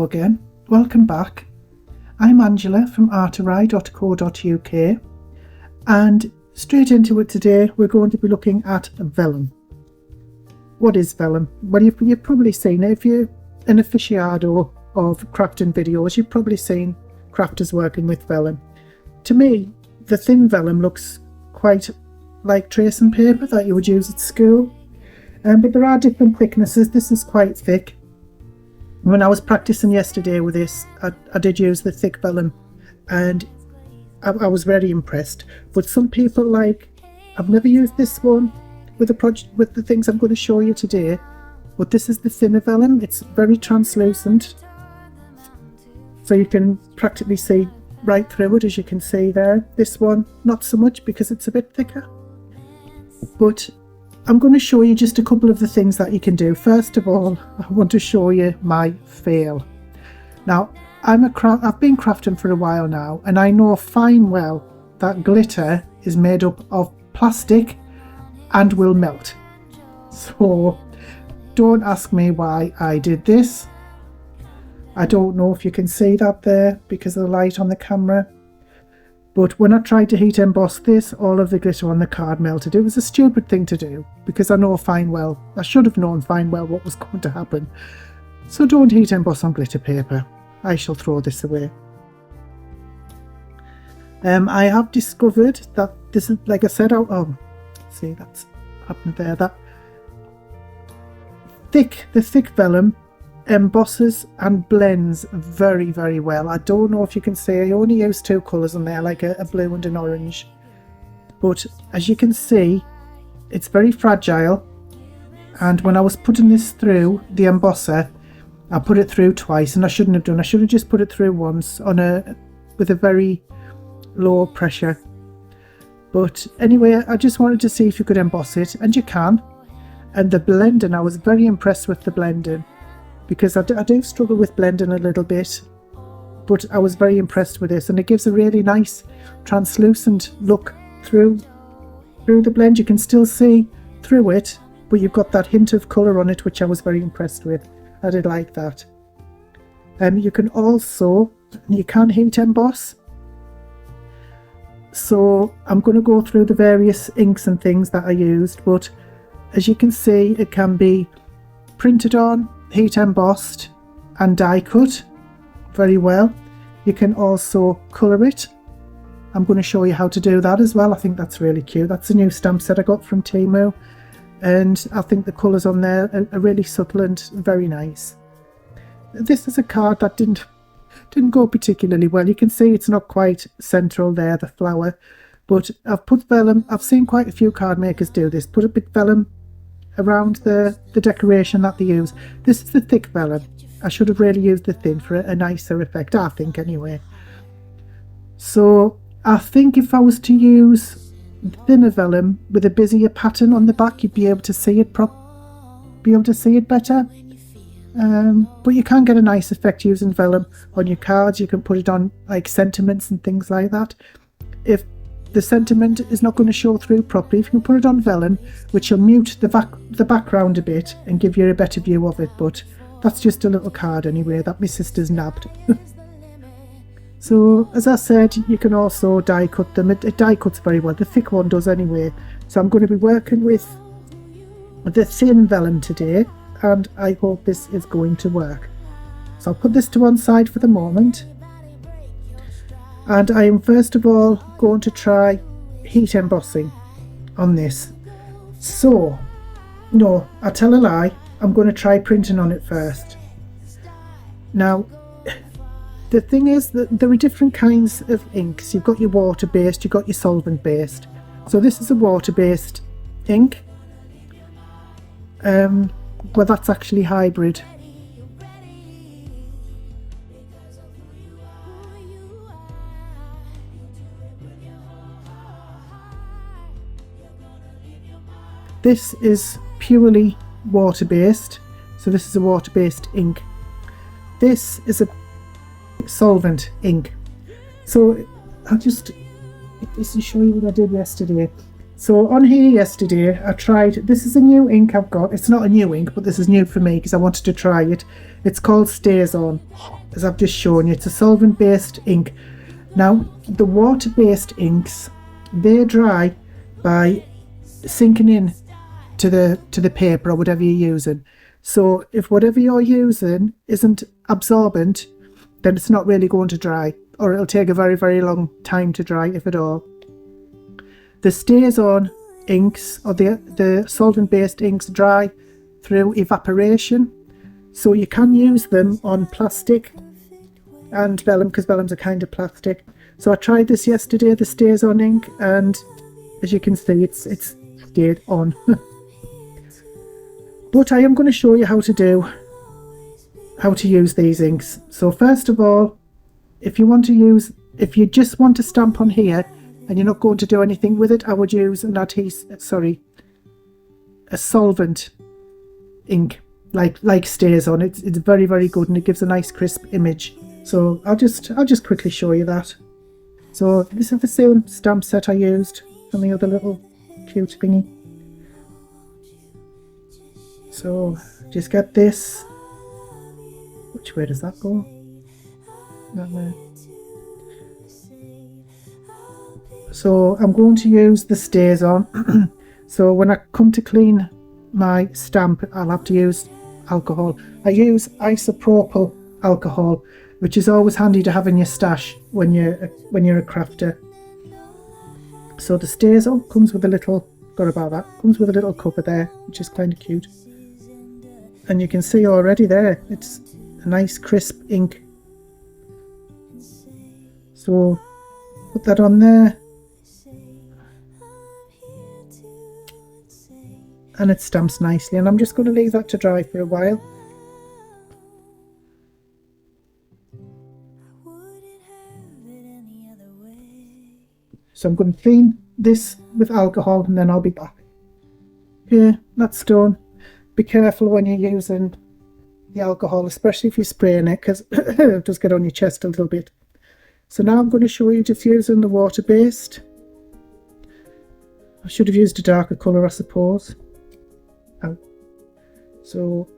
Hello again, welcome back. I'm Angela from Arrtx.co.uk and straight into it today we're going to be looking at vellum. What is vellum? Well, you've probably seen it. If you're an aficionado of crafting videos, you've probably seen crafters working with vellum. To me, the thin vellum looks quite like tracing paper that you would use at school, but there are different thicknesses. This is quite thick. When I was practicing yesterday with this, I did use the thick vellum and I was very impressed. But some people I've never used this one with the things I'm going to show you today, but this is the thinner vellum. It's very translucent, so you can practically see right through it, as you can see there. This one, not so much because it's a bit thicker. But I'm going to show you just a couple of the things that you can do. First of all, I want to show you my fail. Now, I've been crafting for a while now, and I know fine well that glitter is made up of plastic and will melt. So don't ask me why I did this. I don't know if you can see that there because of the light on the camera. But when I tried to heat emboss this, all of the glitter on the card melted. It was a stupid thing to do because I should have known fine well what was going to happen. So don't heat emboss on glitter paper. I shall throw this away. I have discovered that this is, like I said, see, that's happened there. That the thick vellum embosses and blends very, very well. I don't know if you can see, I only use two colours on there, like a blue and an orange, but as you can see, it's very fragile. And when I was putting this through the embosser, I put it through twice, and I shouldn't have done. I should have just put it through once with a very low pressure. But anyway, I just wanted to see if you could emboss it, and you can. And the blending, I was very impressed with the blending, because I do struggle with blending a little bit, but I was very impressed with this, and it gives a really nice translucent look through the blend. You can still see through it, but you've got that hint of colour on it, which I was very impressed with. I did like that. You can heat emboss. So I'm going to go through the various inks and things that I used, but as you can see, it can be printed on, heat embossed and die cut very well. You can also colour it. I'm going to show you how to do that as well. I think that's really cute. That's a new stamp set I got from Temu, and I think the colours on there are really subtle and very nice. This is a card that didn't go particularly well. You can see it's not quite central there, the flower, but I've put vellum. I've seen quite a few card makers do this, put a bit vellum around the decoration that they use. This is the thick vellum. I should have really used the thin for a nicer effect, I think, anyway. So I think if I was to use thinner vellum with a busier pattern on the back, you'd be able to see it better. But you can get a nice effect using vellum on your cards. You can put it on like sentiments and things like that. If the sentiment is not going to show through properly, if you can put it on vellum, which will mute the background a bit and give you a better view of it. But that's just a little card anyway that my sister's nabbed. So as I said, you can also die cut them. It die cuts very well. The thick one does anyway. So I'm going to be working with the thin vellum today, and I hope this is going to work. So I'll put this to one side for the moment. And I am first of all going to try heat embossing on this. So, no, I tell a lie, I'm going to try printing on it first. Now, the thing is that there are different kinds of inks. You've got your water-based, you've got your solvent-based. So this is a water-based ink. Well, that's actually hybrid. This is purely water-based, so this is a water-based ink. This is a solvent ink. So I'll just show you what I did yesterday. So on here yesterday I tried, this is a new ink I've got. It's not a new ink, but this is new for me because I wanted to try it. It's called Stazon, as I've just shown you. It's a solvent based ink. Now the water based inks, they dry by sinking in to the paper or whatever you're using. So if whatever you're using isn't absorbent, then it's not really going to dry, or it'll take a very, very long time to dry, if at all. The Stazon inks, or the solvent-based inks, dry through evaporation. So you can use them on plastic and vellum, because vellum's a kind of plastic. So I tried this yesterday, the Stazon ink, and as you can see, it's stayed on. But I am going to show you how to use these inks. So first of all, if you just want to stamp on here and you're not going to do anything with it, I would use a solvent ink like Stazon. It's very, very good, and it gives a nice crisp image. So I'll just quickly show you that. So this is the same stamp set I used from the other little cute thingy. So just get this. Which way does that go? That way. So I'm going to use the Stazon. So when I come to clean my stamp, I'll have to use alcohol. I use isopropyl alcohol, which is always handy to have in your stash when you're a crafter. So the Stazon comes with a little, comes with a little cover there, which is kind of cute. And you can see already there, it's a nice crisp ink. So put that on there, and it stamps nicely, and I'm just going to leave that to dry for a while. So I'm going to clean this with alcohol and then I'll be back. Okay, that's done. Be careful when you're using the alcohol, especially if you're spraying it, because it does get on your chest a little bit. So now I'm going to show you just using the water based. I should have used a darker colour, I suppose. So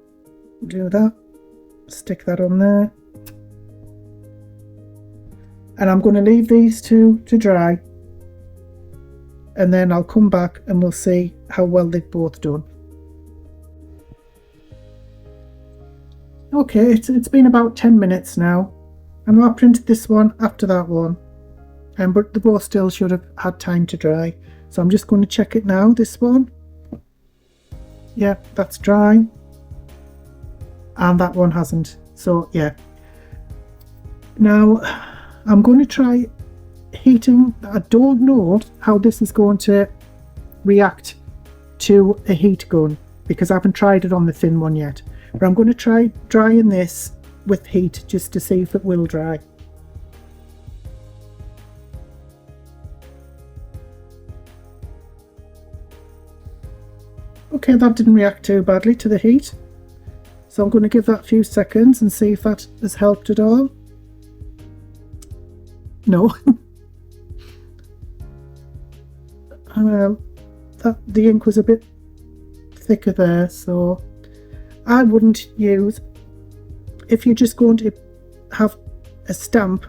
do that, stick that on there, and I'm going to leave these two to dry, and then I'll come back and we'll see how well they've both done. Okay, it's been about 10 minutes now. I know I printed this one after that one, but they both still should have had time to dry. So I'm just going to check it now, this one. Yeah, that's dry. And that one hasn't. So yeah. Now I'm going to try heating. I don't know how this is going to react to a heat gun, because I haven't tried it on the thin one yet. But I'm going to try drying this with heat just to see if it will dry. Okay, that didn't react too badly to the heat. So I'm going to give that a few seconds and see if that has helped at all. No. The ink was a bit thicker there, so I wouldn't use, if you're just going to have a stamp,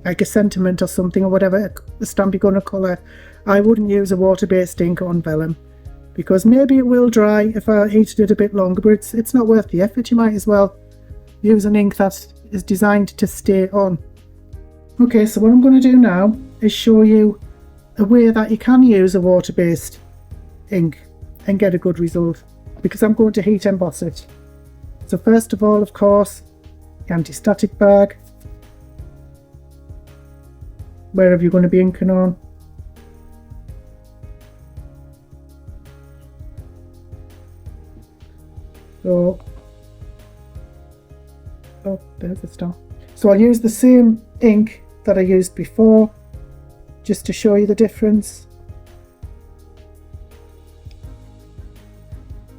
like a sentiment or something or whatever, a stamp you're going to colour, I wouldn't use a water-based ink on vellum, because maybe it will dry if I heated it a bit longer, but it's not worth the effort. You might as well use an ink that is designed to stay on. Okay, so what I'm going to do now is show you a way that you can use a water-based ink and get a good result, because I'm going to heat emboss it. So first of all, of course, the anti-static bag, wherever you're going to be inking on. So, oh, there's the star. So I'll use the same ink that I used before, just to show you the difference.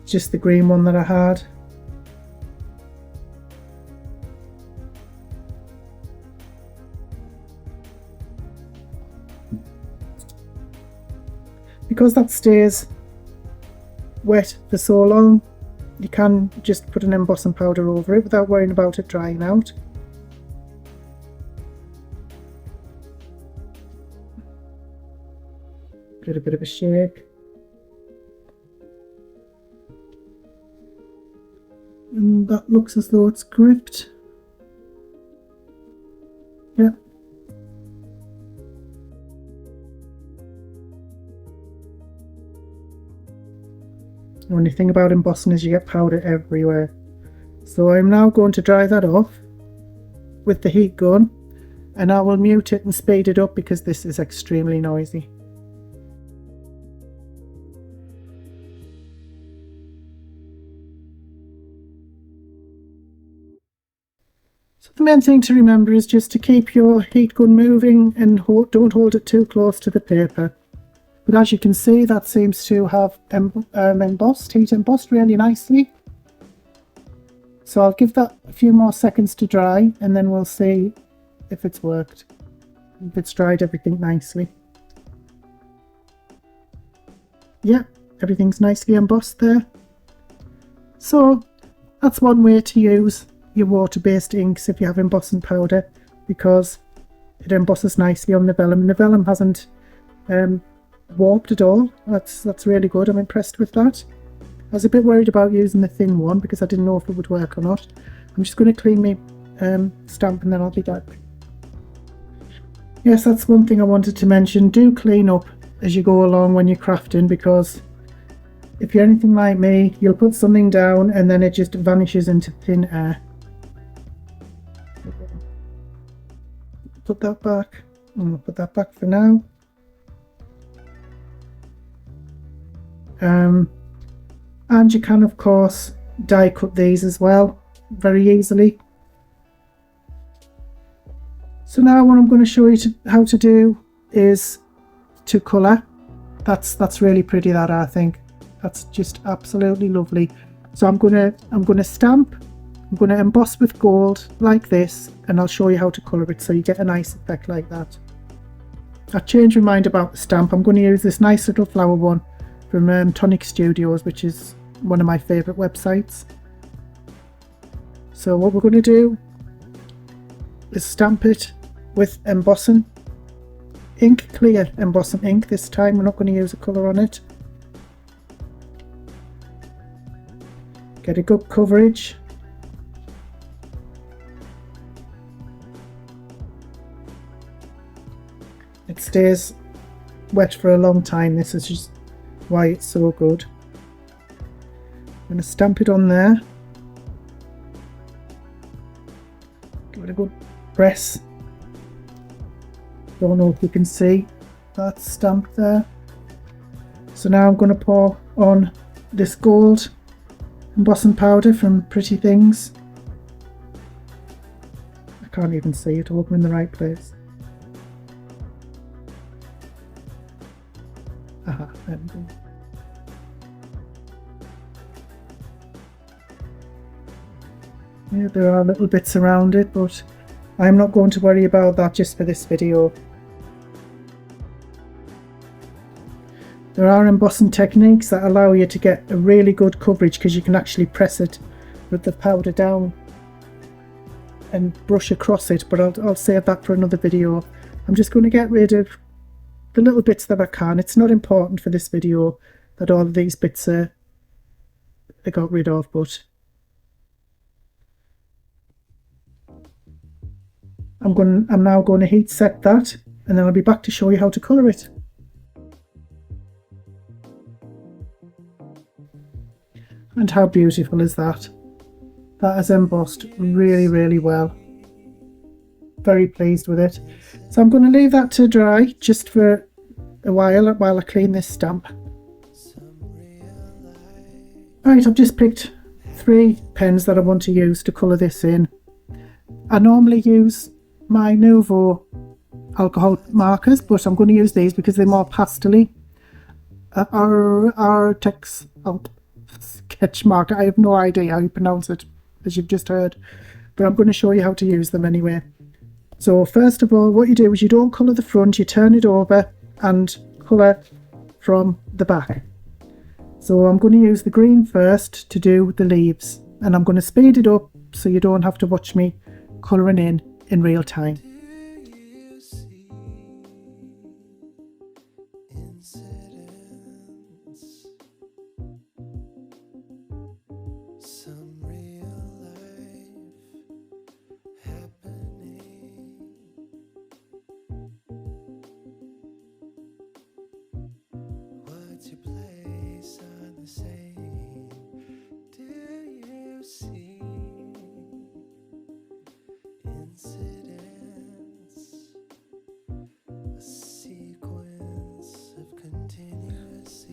Just the green one that I had. because that stays wet for so long, you can just put an embossing powder over it without worrying about it drying out. Give it a bit of a shake. And that looks as though it's gripped. Yeah. The only thing about embossing is you get powder everywhere. So I'm now going to dry that off with the heat gun, and I will mute it and speed it up because this is extremely noisy. So the main thing to remember is just to keep your heat gun moving and don't hold it too close to the paper. But as you can see, that seems to have heat embossed really nicely. So I'll give that a few more seconds to dry, and then we'll see if it's worked, if it's dried everything nicely. Yeah, everything's nicely embossed there. So that's one way to use your water-based inks if you have embossing powder, because it embosses nicely on the vellum, and the vellum hasn't warped at all. That's really good. I'm impressed with that. I was a bit worried about using the thin one because I didn't know if it would work or not. I'm just going to clean my stamp and then I'll be back. Yes, that's one thing I wanted to mention. Do clean up as you go along when you're crafting, because if you're anything like me, you'll put something down and then it just vanishes into thin air. Put that back. I'll put that back for now. And you can of course die cut these as well very easily. So now what I'm going to show you how to do is to colour. That's really pretty, that I think. That's just absolutely lovely. So I'm gonna stamp, I'm gonna emboss with gold like this, and I'll show you how to colour it so you get a nice effect like that. I changed my mind about the stamp. I'm going to use this nice little flower one from Tonic Studios, which is one of my favourite websites. So what we're going to do is stamp it with embossing ink, clear embossing ink this time. We're not going to use a colour on it. Get a good coverage. It stays wet for a long time. This is just why it's so good. I'm going to stamp it on there. Give it a good press. Don't know if you can see that stamped there. So now I'm going to pour on this gold embossing powder from Pretty Things. I can't even see it. I hope I'm in the right place. Aha, there we go. Yeah, there are little bits around it, but I'm not going to worry about that just for this video. There are embossing techniques that allow you to get a really good coverage, because you can actually press it with the powder down and brush across it, but I'll save that for another video. I'm just going to get rid of the little bits that I can. It's not important for this video that all of these bits are got rid of, but I'm now going to heat set that, and then I'll be back to show you how to colour it. And how beautiful is that? That is embossed really, really well. Very pleased with it. So I'm going to leave that to dry just for a while I clean this stamp. Right, I've just picked 3 pens that I want to use to colour this in. I normally use my Nouveau alcohol markers, but I'm going to use these because they're more pastel-y. Arrtx sketch marker. I have no idea how you pronounce it, as you've just heard, but I'm going to show you how to use them anyway. So first of all, what you do is you don't colour the front, you turn it over and colour from the back. So I'm going to use the green first to do the leaves, and I'm going to speed it up so you don't have to watch me colouring in real time.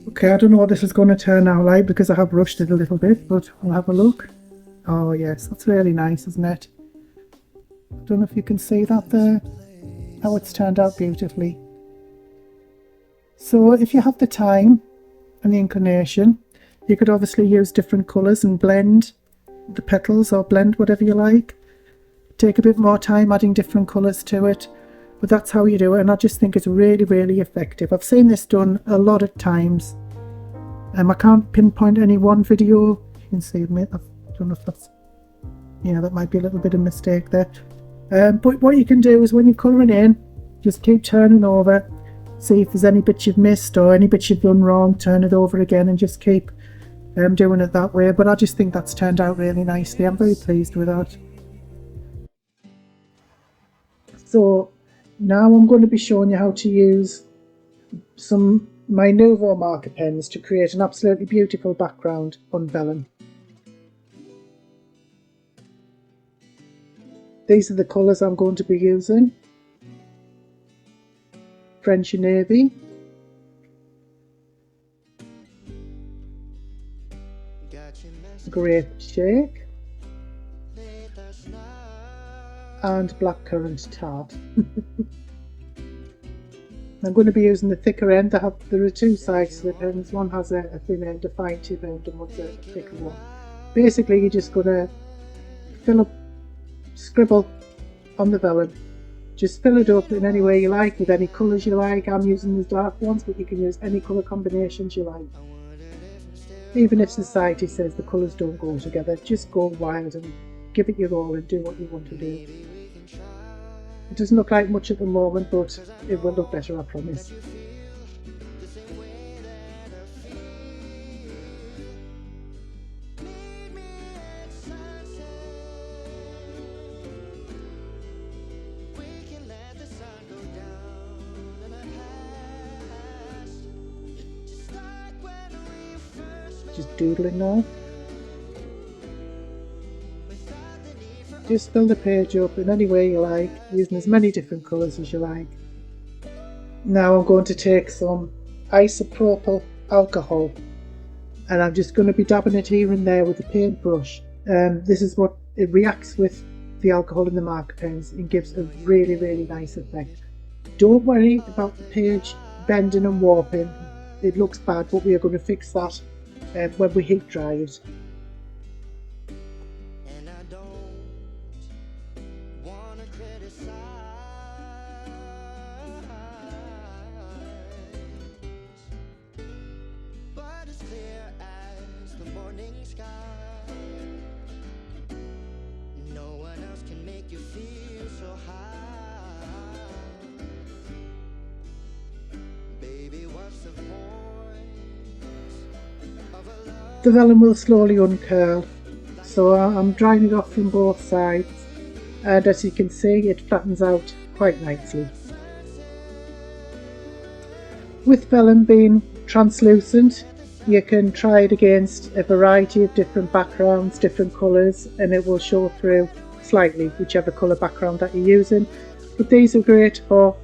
Okay, I don't know what this is going to turn out like because I have rushed it a little bit, but we'll have a look. Oh yes, that's really nice, isn't it? I don't know if you can see that there, how it's turned out beautifully. So if you have the time and the inclination, you could obviously use different colours and blend the petals, or blend whatever you like. Take a bit more time adding different colours to it, but that's how you do it, and I just think it's really, really effective. I've seen this done a lot of times. I can't pinpoint any one video. You can see me. I don't know if that's, yeah, that might be a little bit of a mistake there. But what you can do is when you're colouring in, just keep turning over, see if there's any bits you've missed or any bits you've done wrong, turn it over again and just keep doing it that way. But I just think that's turned out really nicely. I'm very pleased with that. So now I'm going to be showing you how to use my Nuvo marker pens to create an absolutely beautiful background on vellum. These are the colours I'm going to be using: French Navy, Grape Shake, and Blackcurrant Tart. I'm going to be using the thicker end. There are two sides to the pens. One has a thin end, a fine tip end, and one's a thicker one. Basically, you're just going to fill up, scribble on the vellum. Just fill it up in any way you like, with any colours you like. I'm using the dark ones, but you can use any colour combinations you like. Even if society says the colours don't go together, just go wild and give it your all and do what you want to do. It doesn't look like much at the moment, but it will look better, I promise. Just doodling now. Just fill the page up in any way you like, using as many different colours as you like. Now I'm going to take some isopropyl alcohol, and I'm just going to be dabbing it here and there with a paintbrush. This is what it reacts with the alcohol in the marker pens and gives a really, really nice effect. Don't worry about the page bending and warping. It looks bad, but we are going to fix that when we heat dry it. The vellum will slowly uncurl, so I'm drying it off from both sides, and as you can see it flattens out quite nicely. With vellum being translucent, you can try it against a variety of different backgrounds, different colours, and it will show through slightly whichever colour background that you're using. But these are great for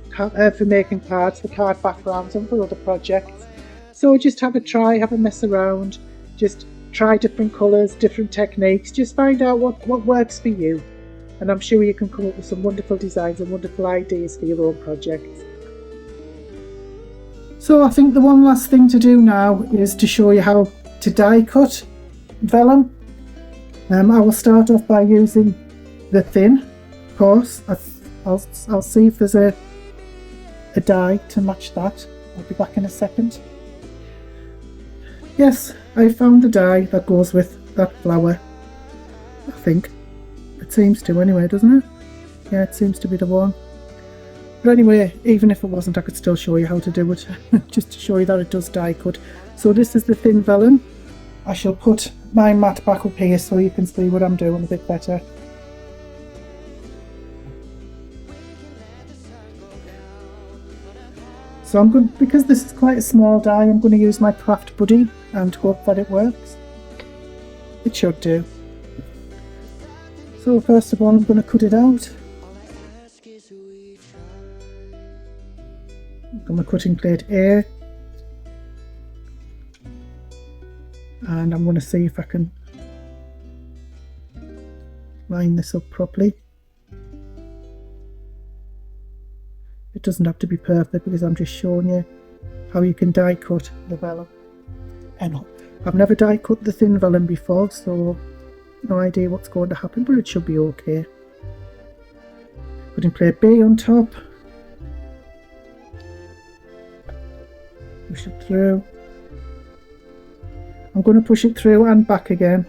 making cards, for card backgrounds and for other projects. So just have a try, have a mess around. Just try different colours, different techniques, just find out what works for you, and I'm sure you can come up with some wonderful designs and wonderful ideas for your own projects. So I think the one last thing to do now is to show you how to die cut vellum. I will start off by using the thin, of course. I'll see if there's a die to match that. I'll be back in a second. Yes, I found the dye that goes with that flower. I think. It seems to anyway, doesn't it? Yeah, it seems to be the one. But anyway, even if it wasn't, I could still show you how to do it. Just to show you that it does die cut. So this is the thin vellum. I shall put my mat back up here so you can see what I'm doing a bit better. So I'm going, because this is quite a small die, I'm going to use my craft buddy and hope that it works. It should do. So first of all, I'm going to cut it out. I've got my cutting plate A. And I'm going to see if I can line this up properly. It doesn't have to be perfect because I'm just showing you how you can die cut the vellum. And I've never die cut the thin vellum before, so no idea what's going to happen, but it should be okay. Cutting plate B on top. Push it through. I'm going to push it through and back again,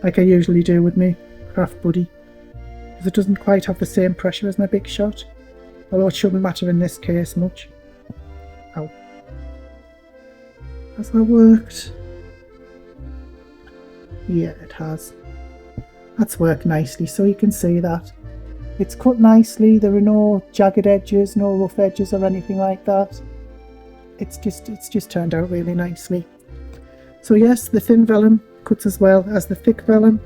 like I usually do with me craft buddy, because it doesn't quite have the same pressure as my big shot, although it shouldn't matter in this case much. Ow. Has that worked? Yeah, it has. That's worked nicely, so you can see that. It's cut nicely, there are no jagged edges, no rough edges or anything like that. It's just turned out really nicely. So yes, the thin vellum cuts as well as the thick vellum.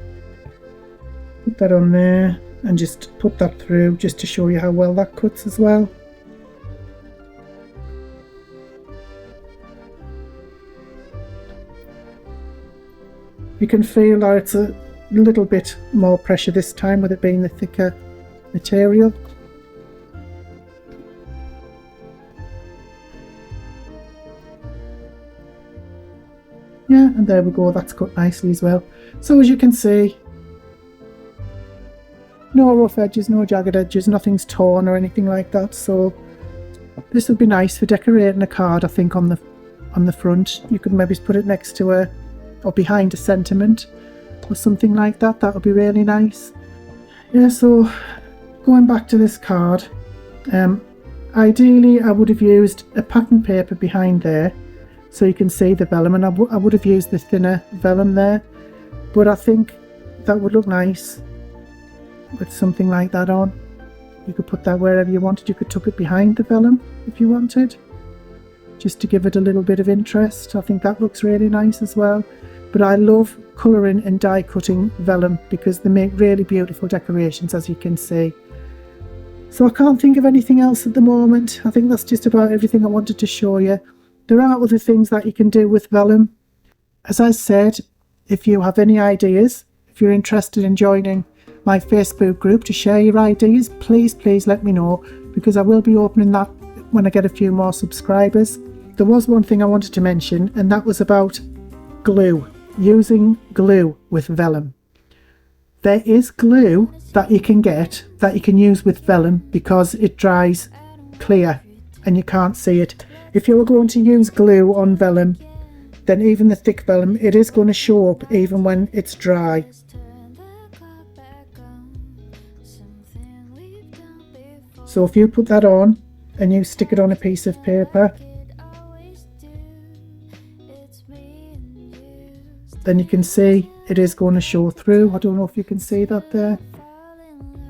Put that on there and just put that through just to show you how well that cuts as well. You can feel that it's a little bit more pressure this time with it being the thicker material. Yeah, and there we go, that's cut nicely as well. So as you can see, no rough edges, no jagged edges, nothing's torn or anything like that. So this would be nice for decorating a card, I think, on the front. You could maybe put it next to a, or behind a sentiment or something like that. That would be really nice. Yeah, so going back to this card, ideally I would have used a pattern paper behind there so you can see the vellum, and I would have used the thinner vellum there, but I think that would look nice with something like that on. You could put that wherever you wanted. You could tuck it behind the vellum if you wanted, just to give it a little bit of interest. I think that looks really nice as well. But I love colouring and die cutting vellum because they make really beautiful decorations, as you can see. So I can't think of anything else at the moment. I think that's just about everything I wanted to show you. There are other things that you can do with vellum. As I said, if you have any ideas, if you're interested in joining my Facebook group to share your ideas, please let me know, because I will be opening that when I get a few more subscribers. There was one thing I wanted to mention, and that was about glue. Using glue with vellum. There is glue that you can get that you can use with vellum because it dries clear and you can't see it. If you're going to use glue on vellum, then even the thick vellum, it is going to show up even when it's dry. So if you put that on and you stick it on a piece of paper, then you can see it is going to show through. I don't know if you can see that there.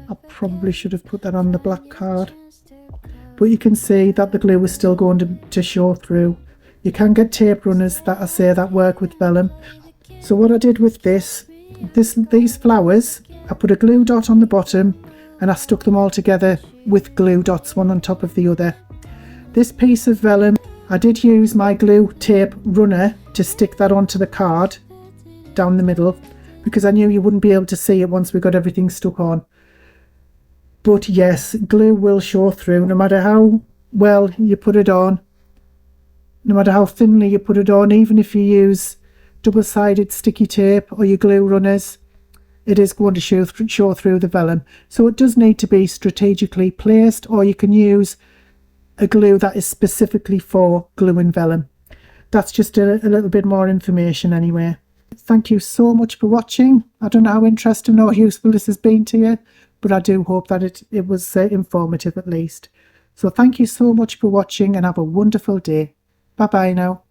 I probably should have put that on the black card. But you can see that the glue is still going to show through. You can get tape runners that I say that work with vellum. So what I did with these flowers, I put a glue dot on the bottom and I stuck them all together with glue dots, one on top of the other. This piece of vellum, I did use my glue tape runner to stick that onto the card down the middle, because I knew you wouldn't be able to see it once we got everything stuck on. But yes, glue will show through no matter how well you put it on, no matter how thinly you put it on. Even if you use double-sided sticky tape or your glue runners, it is going to show through the vellum. So it does need to be strategically placed, or you can use a glue that is specifically for gluing vellum. that's just a little bit more information anyway. Thank you so much for watching. I don't know how interesting or useful this has been to you, but I do hope that it was informative at least. So thank you so much for watching and have a wonderful day. Bye bye now.